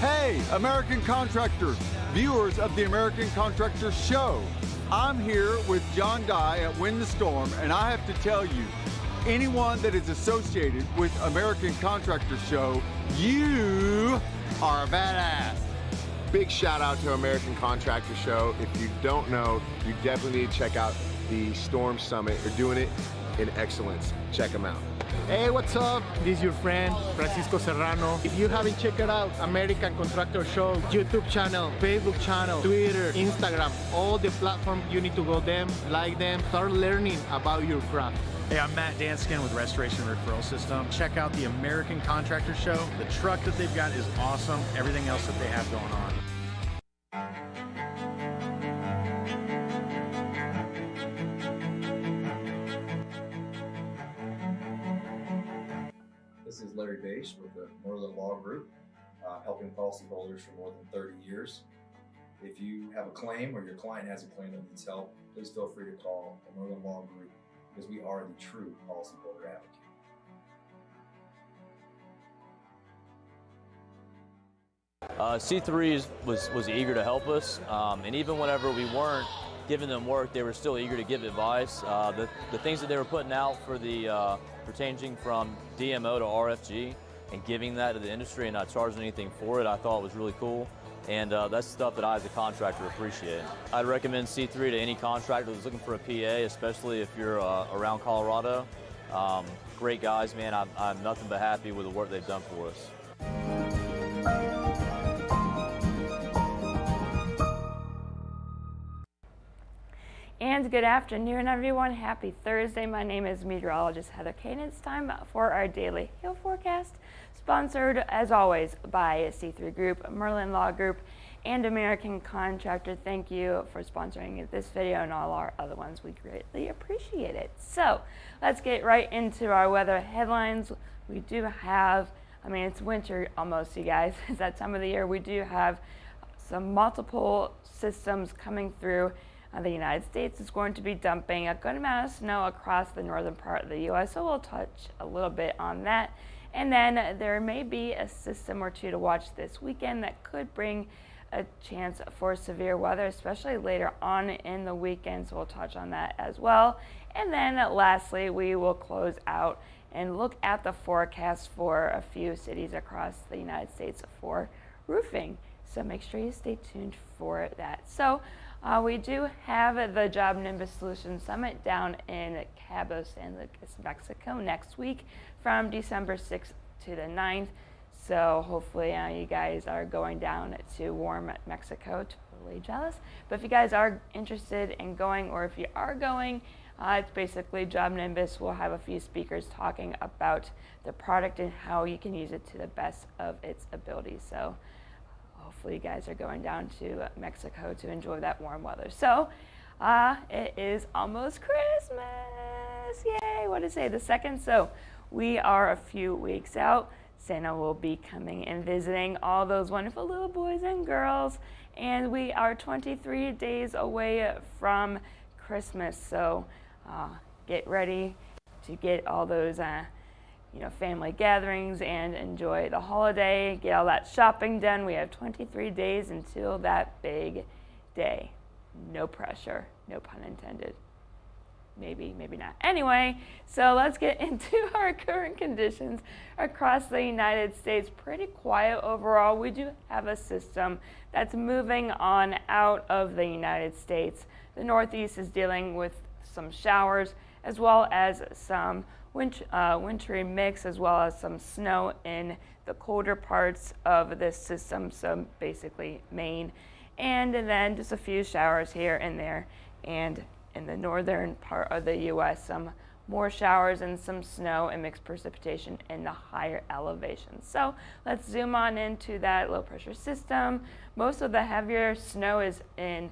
Hey, American Contractors, viewers of the American Contractor Show. I'm here with John Dye at Win the Storm, and I have to tell you, anyone that is associated with American Contractor Show, you are a badass. Big shout out to American Contractor Show. If you don't know, you definitely need to check out the Storm Summit. They're doing it in excellence. Check them out. Hey, what's up? This is your friend, Francisco Serrano. If you haven't checked it out, American Contractor Show, YouTube channel, Facebook channel, Twitter, Instagram, all the platforms, you need to go them, like them, start learning about your craft. Hey, I'm Matt Danskin with Restoration Referral System. Check out the American Contractor Show. The truck that they've got is awesome. Everything else that they have going on. This is Larry Bache with the Merlin Law Group, helping policyholders for more than 30 years. If you have a claim or your client has a claim that needs help, please feel free to call the Merlin Law Group because we are the true policyholder advocate. C3 was eager to help us, and even whenever we weren't giving them work, they were still eager to give advice. The things that they were putting out for the pertaining from DMO to RFG and giving that to the industry and not charging anything for it, I thought was really cool. And that's stuff that I, as a contractor, appreciate. I'd recommend C3 to any contractor that's looking for a PA, especially if you're around Colorado. Great guys, man. I'm nothing but happy with the work they've done for us. And good afternoon, everyone. Happy Thursday. My name is meteorologist Heather Kane. It's time for our daily hail forecast, sponsored as always by C3 Group, Merlin Law Group, and American Contractor. Thank you for sponsoring this video and all our other ones. We greatly appreciate it. So let's get right into our weather headlines. We do have, I mean, it's winter almost, you guys. It's that time of the year. We do have some multiple systems coming through. The United States is going to be dumping a good amount of snow across the northern part of the U.S., so we'll touch a little bit on that. And then there may be a system or two to watch this weekend that could bring a chance for severe weather, especially later on in the weekend, so we'll touch on that as well. And then lastly, we will close out and look at the forecast for a few cities across the United States for roofing. So make sure you stay tuned for that. So we do have the Job Nimbus Solutions Summit down in Cabo San Lucas, Mexico next week from December 6th to the 9th. So hopefully you guys are going down to warm Mexico. Totally jealous. But if you guys are interested in going, or if you are going, it's basically Job Nimbus. We'll have a few speakers talking about the product and how you can use it to the best of its ability. So hopefully you guys are going down to Mexico to enjoy that warm weather. So it is almost Christmas. Yay, what to say, the 2nd. So we are a few weeks out. Santa will be coming and visiting all those wonderful little boys and girls. And we are 23 days away from Christmas. So get ready to get all those family gatherings and enjoy the holiday, get all that shopping done. We have 23 days until that big day. No pressure, no pun intended. maybe not. Anyway, so let's get into our current conditions across the United States. Pretty quiet overall. We do have a system that's moving on out of the United States. The Northeast is dealing with some showers as well as some wintry mix, as well as some snow in the colder parts of this system, so basically Maine, and then just a few showers here and there. And in the northern part of the U.S., some more showers and some snow and mixed precipitation in the higher elevations. So let's zoom on into that low pressure system. Most of the heavier snow is in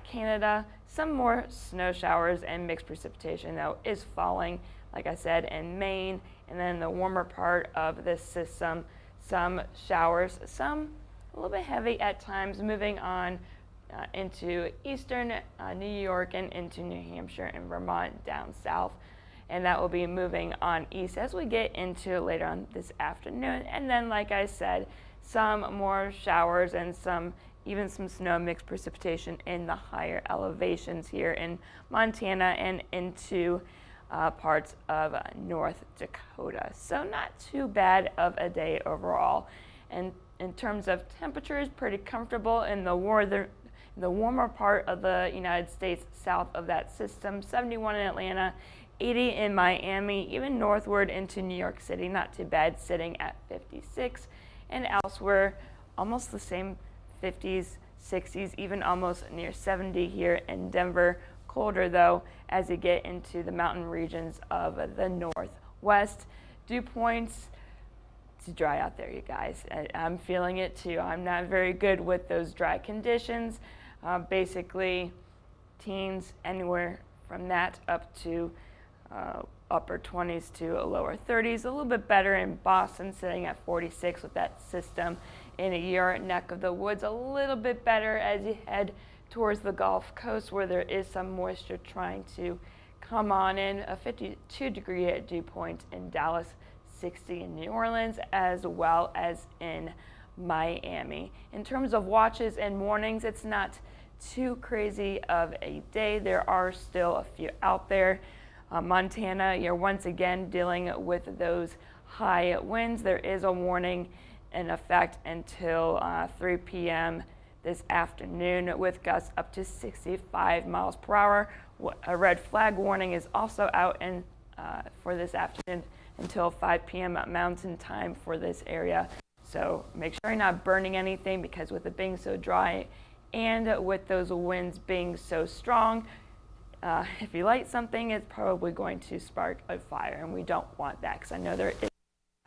Canada. Some more snow showers and mixed precipitation, though, is falling, like I said, in Maine. And then the warmer part of this system, some showers, some a little bit heavy at times, moving on into eastern New York and into New Hampshire and Vermont down south. And that will be moving on east as we get into later on this afternoon. And then, like I said, some more showers and even some snow mixed precipitation in the higher elevations here in Montana and into parts of North Dakota. So not too bad of a day overall. And in terms of temperatures, pretty comfortable in the warmer part of the United States south of that system. 71 in Atlanta, 80 in Miami, even northward into New York City, not too bad, sitting at 56. And elsewhere, almost the same 50s, 60s, even almost near 70 here in Denver. Colder, though, as you get into the mountain regions of the northwest. Dew points, it's dry out there, you guys. I'm feeling it too. I'm not very good with those dry conditions. Basically, teens anywhere from that up to upper 20s to lower 30s. A little bit better in Boston, sitting at 46 with that system in your neck of the woods. A little bit better as you head towards the Gulf Coast, where there is some moisture trying to come on in. A 52-degree dew point in Dallas, 60 in New Orleans, as well as in Miami. In terms of watches and mornings, it's not too crazy of a day. There are still a few out there. Montana, you're once again dealing with those high winds. There is a warning in effect until 3 p.m. this afternoon, with gusts up to 65 miles per hour. A red flag warning is also out for this afternoon until 5 p.m. Mountain Time for this area. So make sure you're not burning anything, because with it being so dry and with those winds being so strong, if you light something, it's probably going to spark a fire, and we don't want that, because I know there is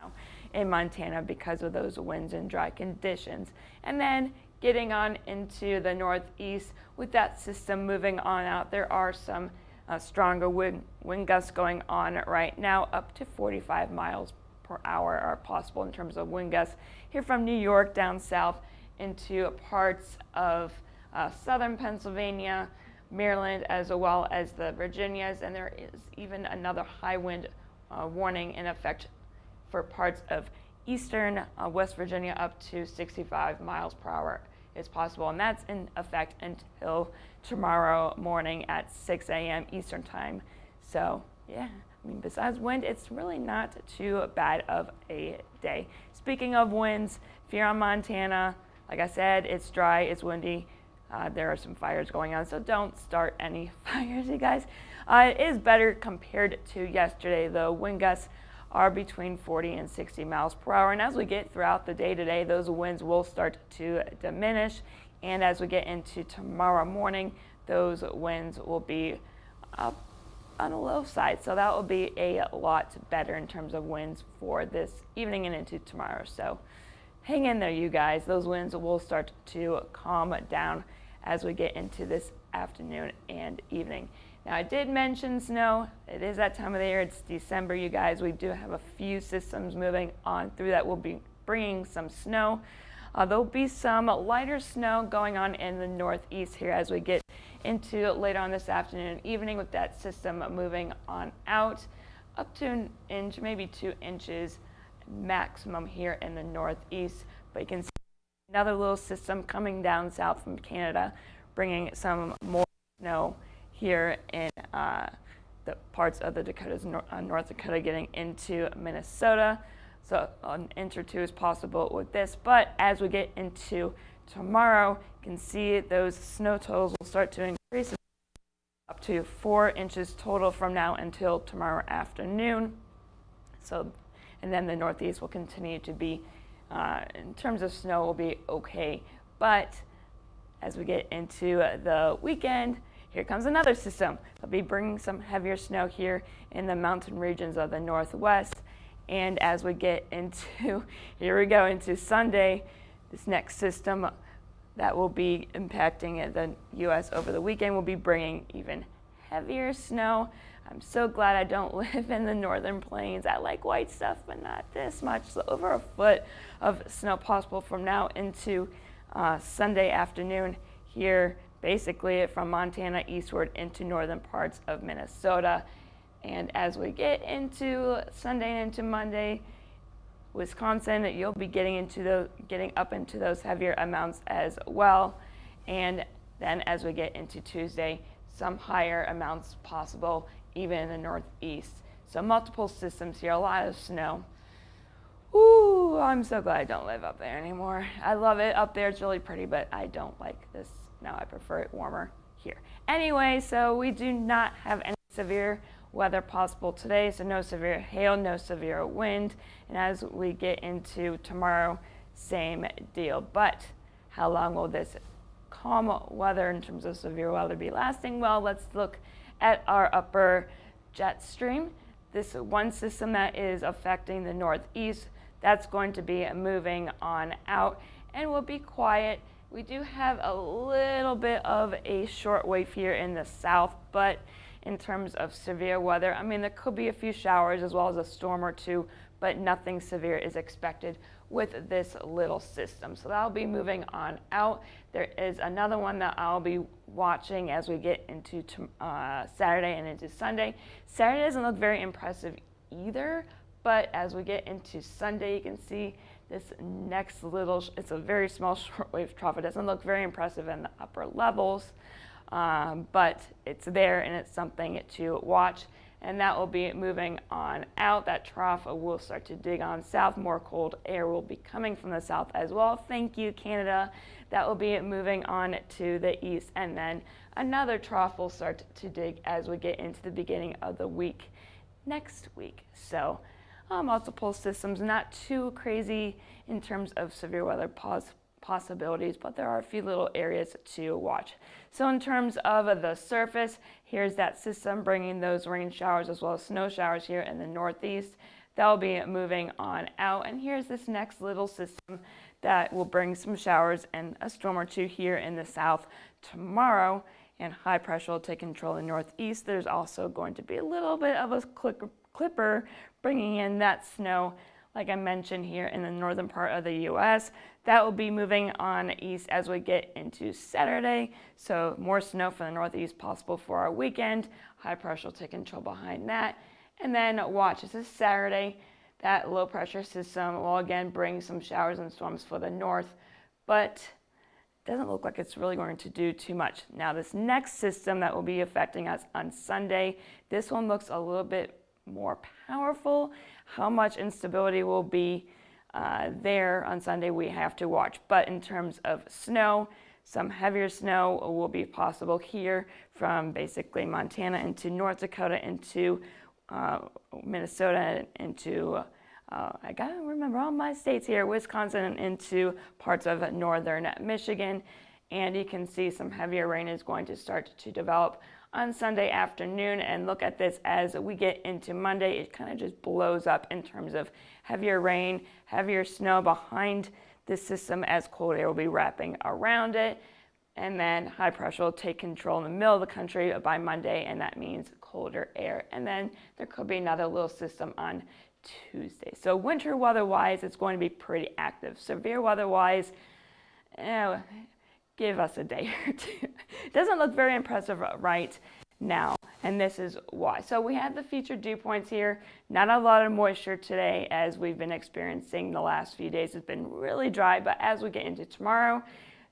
now in Montana because of those winds and dry conditions. And then getting on into the northeast, with that system moving on out, there are some stronger wind gusts going on right now. Up to 45 miles per hour are possible in terms of wind gusts here from New York down south into parts of southern Pennsylvania, Maryland, as well as the Virginias. And there is even another high wind warning in effect for parts of eastern West Virginia. Up to 65 miles per hour is possible, and that's in effect until tomorrow morning at 6 a.m. Eastern time. So yeah, I mean, besides wind, it's really not too bad of a day. Speaking of winds, if you're on Montana, like I said, it's dry, it's windy. There are some fires going on, so don't start any fires, you guys. It is better compared to yesterday, though. Wind gusts are between 40 and 60 miles per hour, and as we get throughout the day today, those winds will start to diminish, and as we get into tomorrow morning, those winds will be up on the low side, so that will be a lot better in terms of winds for this evening and into tomorrow. So hang in there, you guys. Those winds will start to calm down as we get into this afternoon and evening. Now, I did mention snow. It is that time of the year. It's December, you guys. We do have a few systems moving on through that will be bringing some snow. There'll be some lighter snow going on in the northeast here as we get into later on this afternoon and evening, with that system moving on out. Up to an inch, maybe 2 inches maximum here in the northeast. But you can see another little system coming down south from Canada, bringing some more snow here in the parts of the Dakotas, North Dakota getting into Minnesota. So an inch or two is possible with this. But as we get into tomorrow, you can see those snow totals will start to increase up to 4 inches total from now until tomorrow afternoon. So, and then the Northeast will continue to be, in terms of snow, will be okay. But as we get into the weekend, here comes another system. It'll be bringing some heavier snow here in the mountain regions of the Northwest. And as we get into, here we go, into Sunday, this next system that will be impacting the U.S. over the weekend will be bringing even heavier snow. I'm so glad I don't live in the northern plains. I like white stuff, but not this much. So over a foot of snow possible from now into Sunday afternoon here, basically from Montana eastward into northern parts of Minnesota. And as we get into Sunday and into Monday, Wisconsin, you'll be getting up into those heavier amounts as well. And then as we get into Tuesday, some higher amounts possible, even in the Northeast. So multiple systems here, a lot of snow. Ooh, I'm so glad I don't live up there anymore. I love it up there, it's really pretty, but I don't like this. Now I prefer it warmer here. Anyway, so we do not have any severe weather possible today, so no severe hail, no severe wind. And as we get into tomorrow, same deal. But how long will this calm weather in terms of severe weather be lasting? Well, let's look at our upper jet stream. This one system that is affecting the Northeast, that's going to be moving on out and will be quiet. We do have a little bit of a short wave here in the south, but in terms of severe weather, I mean, there could be a few showers as well as a storm or two, but nothing severe is expected with this little system. So that'll be moving on out. There is another one that I'll be watching as we get into Saturday and into Sunday. Saturday doesn't look very impressive either, but as we get into Sunday, you can see this next little, it's a very small shortwave trough. It doesn't look very impressive in the upper levels, but it's there and it's something to watch. And that will be moving on out. That trough will start to dig on south. More cold air will be coming from the south as well. Thank you, Canada. That will be moving on to the east. And then another trough will start to dig as we get into the beginning of the week next week. So multiple systems, not too crazy in terms of severe weather possibilities, but there are a few little areas to watch. So in terms of the surface, here's that system bringing those rain showers as well as snow showers here in the Northeast. That'll be moving on out. And here's this next little system that will bring some showers and a storm or two here in the south tomorrow. And high pressure will take control in the Northeast. There's also going to be a little bit of a clipper bringing in that snow, like I mentioned, here in the northern part of the U.S. That will be moving on east as we get into Saturday. So more snow from the Northeast possible for our weekend. High pressure will take control behind that. And then watch, this is Saturday. That low pressure system will again bring some showers and storms for the north, but it doesn't look like it's really going to do too much. Now this next system that will be affecting us on Sunday, this one looks a little bit more powerful. How much instability will be there on Sunday, we have to watch. But in terms of snow, some heavier snow will be possible here from basically Montana into North Dakota, into Minnesota, into, I gotta remember all my states here, Wisconsin, into parts of northern Michigan. And you can see some heavier rain is going to start to develop on Sunday afternoon. And look at this as we get into Monday, it kind of just blows up in terms of heavier rain, heavier snow behind this system as cold air will be wrapping around it. And then high pressure will take control in the middle of the country by Monday, and that means colder air. And then there could be another little system on Tuesday. So winter weather-wise, it's going to be pretty active. Severe weather-wise, give us a day or two. It doesn't look very impressive right now, and this is why. So we have the featured dew points here. Not a lot of moisture today as we've been experiencing the last few days. It's been really dry, but as we get into tomorrow,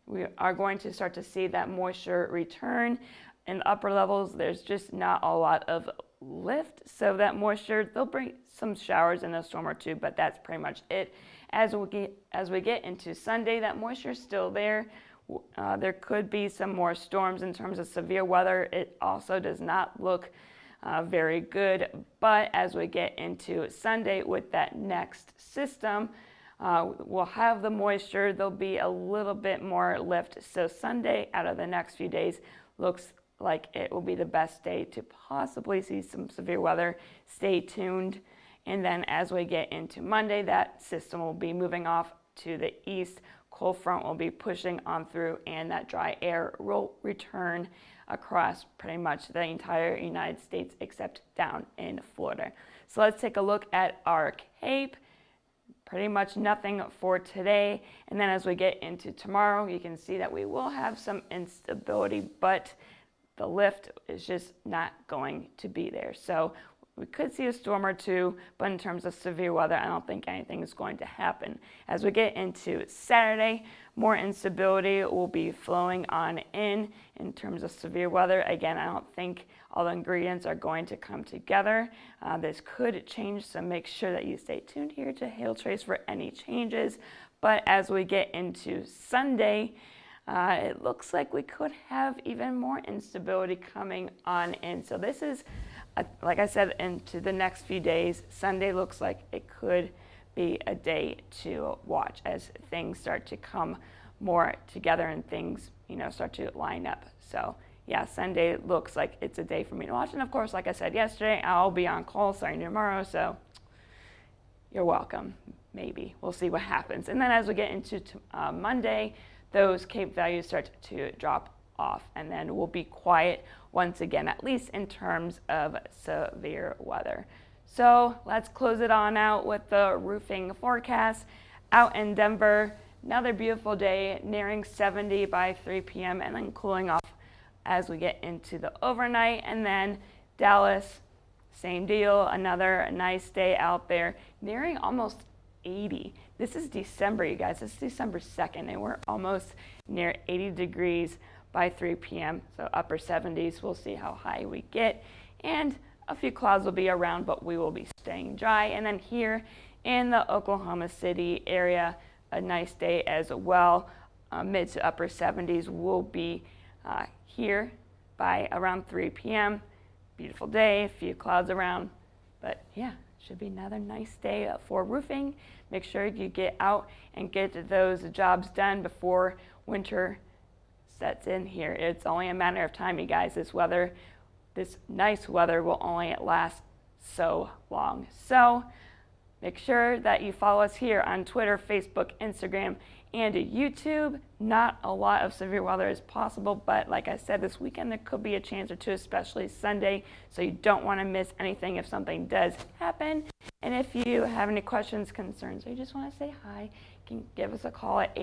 we are going to start to see that moisture return. In the upper levels, there's just not a lot of lift, so that moisture, they'll bring some showers in a storm or two, but that's pretty much it. As we get into Sunday, that moisture is still there. There could be some more storms in terms of severe weather. It also does not look very good, but as we get into Sunday with that next system, we'll have the moisture. There'll be a little bit more lift. So Sunday out of the next few days looks like it will be the best day to possibly see some severe weather. Stay tuned. And then as we get into Monday, that system will be moving off to the east. Cold front will be pushing on through, and that dry air will return across pretty much the entire United States except down in Florida. So let's take a look at our Cape. Pretty much nothing for today. And then as we get into tomorrow, you can see that we will have some instability, but the lift is just not going to be there. So we could see a storm or two, but in terms of severe weather, I don't think anything is going to happen. As we get into Saturday, more instability will be flowing on in terms of severe weather. Again, I don't think all the ingredients are going to come together. This could change, so make sure that you stay tuned here to Hail Trace for any changes. But as we get into Sunday, it looks like we could have even more instability coming on in. So this is, like I said, into the next few days. Sunday looks like it could be a day to watch as things start to come more together and things, start to line up. So yeah, Sunday looks like it's a day for me to watch. And of course, like I said yesterday, I'll be on call starting tomorrow. So you're welcome. Maybe. We'll see what happens. And then as we get into Monday, those Cape values start to drop off, and then we'll be quiet once again, at least in terms of severe weather. So let's close it on out with the roofing forecast. Out in Denver, another beautiful day, nearing 70 by 3 p.m. and then cooling off as we get into the overnight. And then Dallas, same deal, another nice day out there, nearing almost 80. This is December, you guys. It's December 2nd, and we're almost near 80 degrees by 3 p.m. So upper 70s. We'll see how high we get. And a few clouds will be around, but we will be staying dry. And then here in the Oklahoma City area, a nice day as well. Mid to upper 70s will be here by around 3 p.m. Beautiful day, a few clouds around. But yeah, should be another nice day for roofing. Make sure you get out and get those jobs done before winter sets in here. It's only a matter of time, you guys. This nice weather will only last so long. So make sure that you follow us here on Twitter, Facebook, Instagram, and YouTube. Not a lot of severe weather is possible, but like I said, this weekend there could be a chance or two, especially Sunday, so you don't want to miss anything if something does happen. And if you have any questions, concerns, or you just want to say hi, you can give us a call at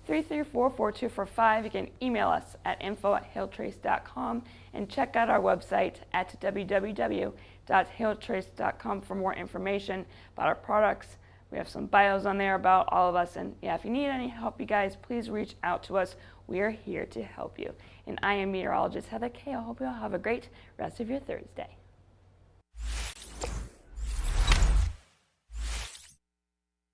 855-334-4245. You can email us at info@hailtrace.com and check out our website at www.hailtrace.com for more information about our products. We have some bios on there about all of us. And yeah, if you need any help, you guys, please reach out to us. We are here to help you. And I am meteorologist Heather Kay. I hope you all have a great rest of your Thursday.